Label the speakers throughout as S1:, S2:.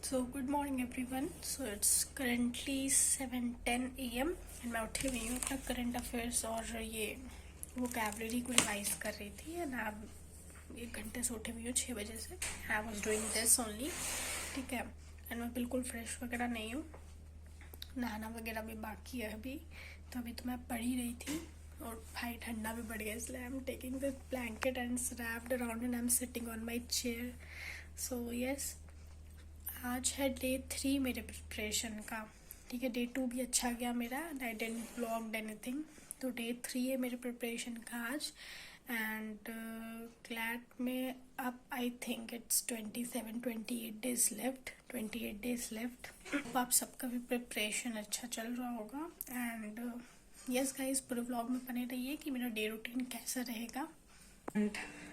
S1: So good morning everyone. So it's currently 7:10 a.m. and मैं उठी हुई हूँ अपना करंट अफेयर्स और ये वोकैबलरी को रिवाइज कर रही थी एंड अब 1 घंटे से उठी हुई हूँ 6 बजे से. I was doing this only. ठीक है. एंड मैं बिल्कुल फ्रेश वगैरह नहीं हूँ, नहाना वगैरह भी बाकी है अभी. तो अभी तो मैं पढ़ ही रही थी और भाई ठंडा भी बढ़ गया, इसलिए I am taking the blanket and wrapped around and I am sitting on my chair. So yes, आज है डे 3 मेरे प्रिपरेशन का. ठीक है, डे 2 भी अच्छा गया मेरा. I didn't vlogged anything. तो डे 3 है मेरे प्रिपरेशन का आज. एंड क्लैट में अब I think it's 28 days left. 28 days left. आप सबका भी प्रिपरेशन अच्छा चल रहा होगा. एंड यस गाइस, पूरे व्लॉग में बने रहिए कि मेरा डे रूटीन कैसा रहेगा. एंड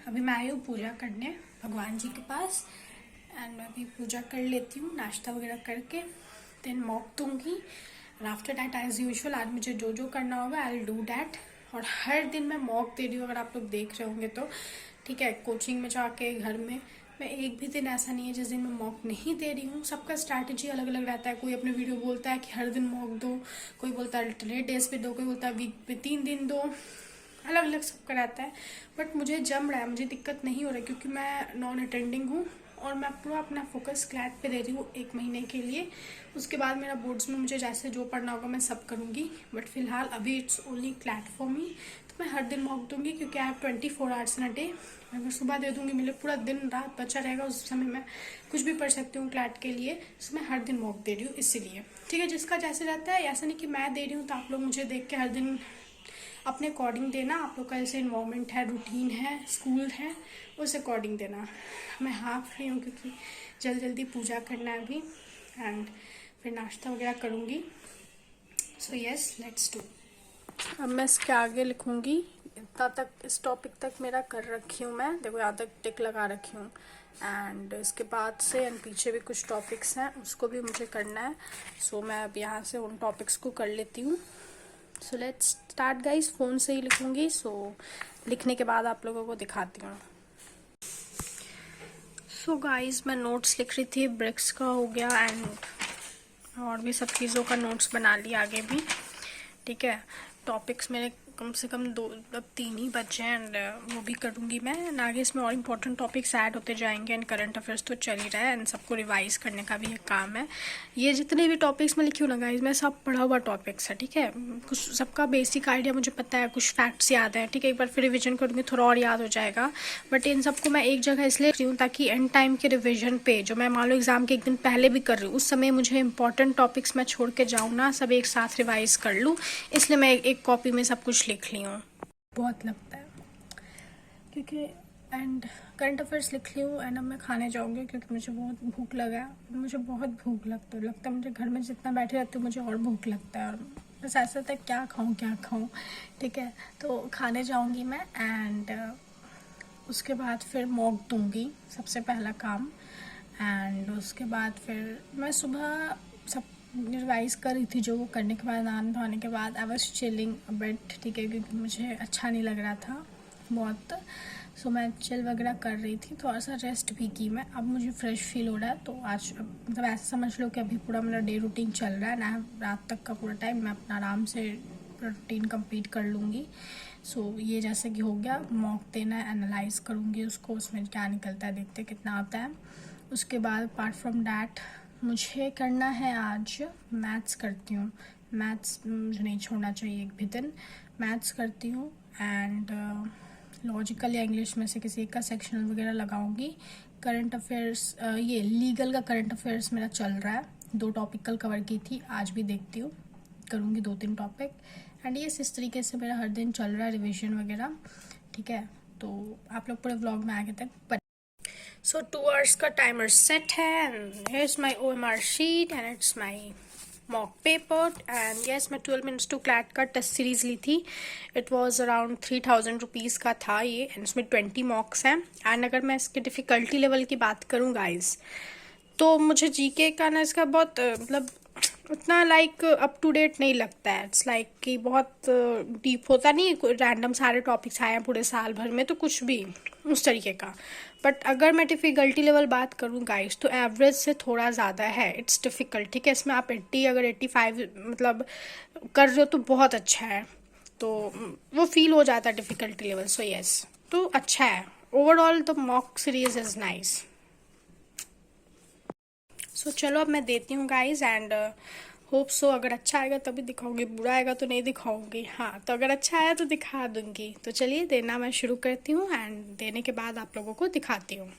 S1: अभी मैं आई हूँ पूजा करने भगवान जी के पास. एंड मैं अभी पूजा कर लेती हूँ नाश्ता वगैरह करके, देन मॉक दूंगी. And after that as usual आज मुझे जो जो करना होगा आई विल डू डैट. और हर दिन मैं मॉक दे रही हूँ, अगर आप लोग देख रहे होंगे तो. ठीक है, कोचिंग में जाके घर में मैं एक भी दिन ऐसा नहीं है जिस दिन मैं मॉक नहीं दे रही हूँ. सबका स्ट्रैटेजी अलग अलग रहता है. कोई अपने वीडियो बोलता है कि हर दिन मॉक दो, कोई बोलता है अल्टरनेट डेज पे दो, कोई बोलता है वीक पे 3 दिन दो. अलग अलग सबका रहता है. बट मुझे जम रहा है, मुझे दिक्कत नहीं हो रहा है क्योंकि मैं नॉन अटेंडिंग हूँ और मैं पूरा अपना फोकस क्लैट पे दे रही हूँ 1 महीने के लिए. उसके बाद मेरा बोर्ड्स में मुझे जैसे जो पढ़ना होगा मैं सब करूँगी. बट फिलहाल अभी it's only CLAT for me. तो मैं हर दिन मॉक दूंगी क्योंकि I have 24 hours in a day. अगर सुबह दे दूंगी, मेरे पूरा दिन रात बचा रहेगा, उस समय मैं कुछ भी पढ़ सकती हूँ क्लैट के लिए. तो मैं हर दिन मॉक दे रही हूँ इसीलिए. ठीक है, जिसका जैसे रहता है, ऐसा नहीं कि मैं दे रही हूँ तो आप लोग मुझे देख के हर दिन अपने अकॉर्डिंग देना. आप लोग का जैसे इन्वायरमेंट है, रूटीन है, स्कूल है, उस अकॉर्डिंग देना. मैं हाफ रही हूँ क्योंकि जल्दी जल्दी पूजा करना है अभी. एंड फिर नाश्ता वगैरह करूँगी. So yes, let's do. अब मैं इसके आगे लिखूँगी. इतना तक, इस टॉपिक तक मेरा कर रखी हूँ मैं. देखो यहाँ तक टिक लगा रखी हूँ. एंड इसके बाद से एंड पीछे भी कुछ टॉपिक्स हैं, उसको भी मुझे करना है. सो मैं अब यहाँ से उन टॉपिक्स को कर लेती हूँ. So let's start guys. Phone से ही लिखूँगी. सो लिखने के बाद आप लोगों को दिखाती हूँ. सो गाइस, मैं नोट्स लिख रही थी. ब्रिक्स का हो गया एंड और भी सब चीज़ों का नोट्स बना लिया आगे भी. ठीक है, टॉपिक्स मेरे कम से कम 2 अब 3 ही बचे हैं एंड वो भी करूँगी मैं. एंड आगे इसमें और इम्पोर्टेंट टॉपिक्स ऐड होते जाएंगे. एंड करंट अफेयर्स तो चल ही रहा है एंड सबको रिवाइज करने का भी एक काम है. ये जितने भी टॉपिक्स मैं लिखी हूँ ना गाइज, मैं सब पढ़ा हुआ टॉपिक्स है. ठीक है, कुछ सबका बेसिक आइडिया मुझे पता है, कुछ फैक्ट्स याद है. ठीक है, एक बार फिर रिविजन करूँगी थोड़ा और याद हो जाएगा. बट इन सबको मैं एक जगह इसलिए लिख रही हूँ ताकि एंड टाइम के रिविजन पे, जो मैं मान लो एग्जाम के 1 दिन पहले भी कर रही हूँ, उस समय मुझे इंपॉर्टेंट टॉपिक्स मैं छोड़ के जाऊँ ना, सब एक साथ रिवाइज कर लूँ. इसलिए मैं एक कॉपी में सब कुछ लिख ली हूँ. बहुत लगता है क्योंकि एंड करंट अफेयर्स लिख ली हूँ. एंड अब मैं खाने जाऊँगी क्योंकि मुझे बहुत भूख लगा है. मुझे बहुत भूख लगता है मुझे घर में जितना बैठे रहती हूँ मुझे और भूख लगता है. और बस ऐसा होता है क्या खाऊँ क्या खाऊँ. ठीक है, तो खाने जाऊँगी मैं. एंड उसके बाद फिर मॉक दूँगी, सबसे पहला काम. एंड उसके बाद फिर मैं सुबह सब रिवाइज कर रही थी, जो वो करने के बाद, नहाने धोने के बाद I was chilling a bit. ठीक है, क्योंकि मुझे अच्छा नहीं लग रहा था बहुत. सो मैं चिल वगैरह कर रही थी, थोड़ा सा रेस्ट भी की मैं. अब मुझे फ्रेश फील हो रहा है. तो आज मतलब ऐसा समझ लो कि अभी पूरा मेरा डे रूटीन चल रहा है ना. रात तक का पूरा टाइम मैं अपना आराम से रूटीन कंप्लीट कर लूँगी. सो ये जैसे कि हो गया, मॉक देना है, एनालाइज करूँगी उसको, उसमें क्या निकलता है, देखते कितना आता है. उसके बाद अपार्ट फ्रॉम डैट मुझे करना है आज मैथ्स. करती हूँ मैथ्स, मुझे नहीं छोड़ना चाहिए एक भी दिन. मैथ्स करती हूँ. एंड लॉजिकल या इंग्लिश में से किसी एक का सेक्शनल वगैरह लगाऊंगी. करंट अफेयर्स, ये लीगल का करंट अफेयर्स मेरा चल रहा है. 2 टॉपिक कल कवर की थी, आज भी देखती हूँ, करूँगी 2-3 टॉपिक. एंड ये इस तरीके से मेरा हर दिन चल रहा है, रिविजन वगैरह. ठीक है, तो आप लोग पूरे व्लॉग में आगे तक. सो 2 आवर्स का टाइमर सेट है. And hairs my OMR sheet and it's my mock paper. And yes, मैं 12 मिनट्स टू क्लैट का टेस्ट सीरीज ली थी. इट वॉज अराउंड 3000 रुपीज़ का था ये. एंड इसमें 20 मॉक्स हैं. एंड अगर मैं इसके डिफ़िकल्टी लेवल की बात करूँ गाइज, तो मुझे जीके का ना इसका बहुत मतलब उतना लाइक अप टू डेट नहीं लगता है। इट्स लाइक कि बहुत डीप होता नहीं है, रैंडम सारे टॉपिक्स आए हैं पूरे साल भर में तो कुछ भी उस तरीके का। बट अगर मैं डिफ़िकल्टी लेवल बात करूँ गाइस तो एवरेज से थोड़ा ज़्यादा है, इट्स डिफ़िकल्ट। ठीक है, इसमें आप 80 अगर 85 मतलब कर रहे हो तो बहुत अच्छा है, तो वो फील हो जाता है डिफ़िकल्टी लेवल। सो यस, तो अच्छा है overall, the mock series is nice. So चलो अब मैं देती हूँ गाइज, एंड होप सो अगर अच्छा आएगा तभी दिखाऊंगी, बुरा आएगा तो नहीं दिखाऊंगी। हाँ, तो अगर अच्छा आया तो दिखा दूंगी। तो चलिए देना मैं शुरू करती हूँ, एंड देने के बाद आप लोगों को दिखाती हूँ।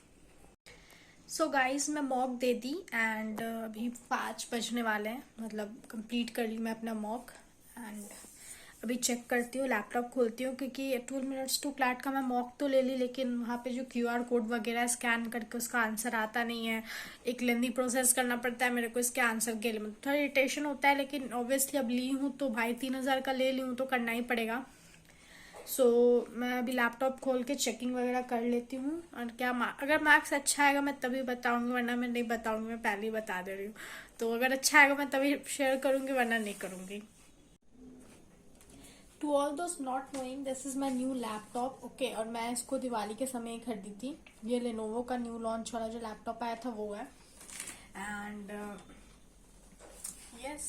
S1: सो गाइज मैं मॉक दे दी, एंड अभी 5 बजने वाले हैं, मतलब कंप्लीट कर ली मैं अपना मॉक। एंड अभी चेक करती हूँ, लैपटॉप खोलती हूँ, क्योंकि 12 मिनट्स टू क्लैट का मैं मॉक तो ले ली, लेकिन वहाँ पे जो क्यूआर कोड वगैरह स्कैन करके उसका आंसर आता नहीं है, एक लेंदी प्रोसेस करना पड़ता है मेरे को इसके आंसर के लिए। मतलब थोड़ा इरिटेशन होता है, लेकिन ऑब्वियसली अब ली हूँ तो भाई 3,000 का ले ली हूँ तो करना ही पड़ेगा। सो मैं अभी लैपटॉप खोल के चेकिंग वगैरह कर लेती हूँ, और क्या अगर मार्क्स अच्छा आएगा मैं तभी बताऊंगी, वरना मैं नहीं बताऊंगी, मैं पहले ही बता दे रही हूँ। तो अगर अच्छा आएगा मैं तभी शेयर करूंगी, वरना नहीं करूंगी। To all those not knowing, this is my new laptop, okay. और मैं इसको दिवाली के समय ही खरीदी थी। ये लेनोवो का न्यू लॉन्च वाला जो लैपटॉप आया था वो है। एंड यस,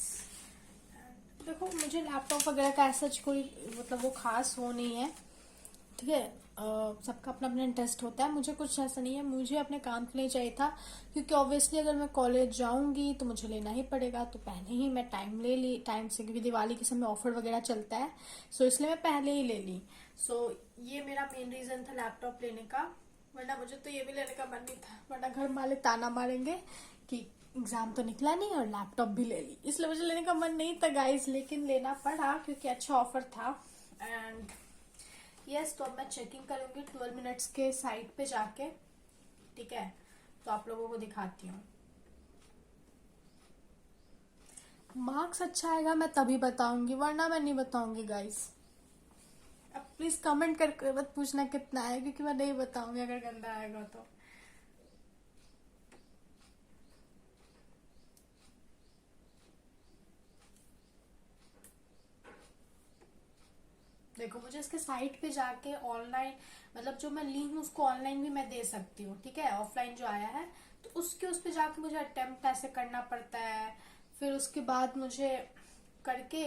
S1: देखो मुझे लैपटॉप वगैरह का ऐसा कोई मतलब वो खास वो नहीं है, ठीक है। सबका अपना अपना इंटरेस्ट होता है, मुझे कुछ ऐसा नहीं है, मुझे अपने काम के लिए चाहिए था, क्योंकि ऑब्वियसली अगर मैं कॉलेज जाऊंगी तो मुझे लेना ही पड़ेगा। तो पहले ही मैं टाइम ले ली, टाइम से, क्योंकि दिवाली के समय ऑफर वगैरह चलता है, सो इसलिए मैं पहले ही ले ली। सो ये मेरा मेन रीजन था लैपटॉप लेने का, वरना मुझे तो ये भी लेने का मन नहीं था, वरना घर वाले ताना मारेंगे कि एग्जाम तो निकला नहीं और लैपटॉप भी ले ली, इसलिए मुझे लेने का मन नहीं था गाइस, लेकिन लेना पड़ा क्योंकि अच्छा ऑफर था। एंड यस, तो अब मैं चेकिंग करूंगी 12 मिनट्स के साइट पे जाके, ठीक है। तो आप लोगों को दिखाती हूँ, मार्क्स अच्छा आएगा मैं तभी बताऊंगी, वरना मैं नहीं बताऊंगी गाइस। अब प्लीज कमेंट करके मत पूछना कितना है, क्योंकि मैं नहीं बताऊंगी अगर गंदा आएगा तो। देखो मुझे इसके साइट पे जाके ऑनलाइन, मतलब जो मैं ली हूँ उसको ऑनलाइन भी मैं दे सकती हूँ, ठीक है। ऑफलाइन जो आया है तो उसके उस पे जाके मुझे अटेम्प्ट ऐसे करना पड़ता है, फिर उसके बाद मुझे करके,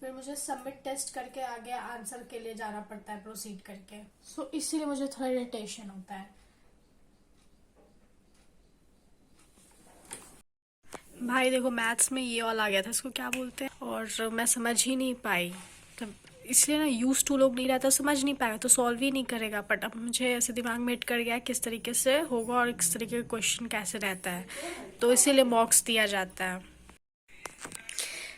S1: फिर मुझे सबमिट टेस्ट करके आगे आंसर के लिए जाना पड़ता है, प्रोसीड करके। सो इसीलिए मुझे थोड़ा इरिटेशन होता है। भाई देखो मैथ्स में ये वाला आ गया था, इसको क्या बोलते हैं, और मैं समझ ही नहीं पाई, तब इसलिए ना यूज टू लोग नहीं रहता, समझ नहीं पाएगा तो सॉल्व ही नहीं करेगा। बट अब मुझे ऐसे दिमाग में हिट कर गया किस तरीके से होगा और किस तरीके का क्वेश्चन कैसे रहता है, तो इसीलिए मॉक्स दिया जाता है।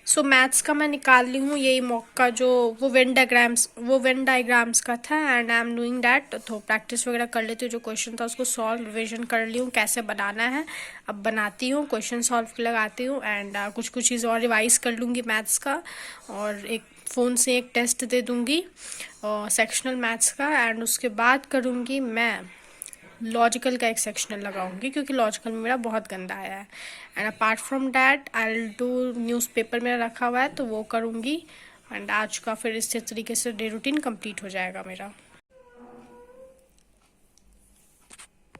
S1: सो मैथ्स का मैं निकाल ली हूँ यही मॉक का, जो वो वेन डायग्राम्स का था, and I am doing that. तो प्रैक्टिस वगैरह कर लेती हूँ, जो क्वेश्चन था उसको सॉल्व रिविजन कर ली हूँ कैसे बनाना है, अब बनाती हूँ, क्वेश्चन सॉल्व लगाती हूँ, एंड कुछ कुछ चीज़ और रिवाइज कर लूँगी मैथ्स का, और एक फ़ोन से एक टेस्ट दे दूँगी सेक्शनल मैथ्स का, एंड उसके बाद करूँगी मैं लॉजिकल का एक सेक्शनल लगाऊंगी, क्योंकि लॉजिकल में मेरा बहुत गंदा आया है। And apart from that I will do newspaper मेरा रखा हुआ है तो वो करूँगी, एंड आज का फिर इस तरीके से डे रूटीन कंप्लीट हो जाएगा मेरा।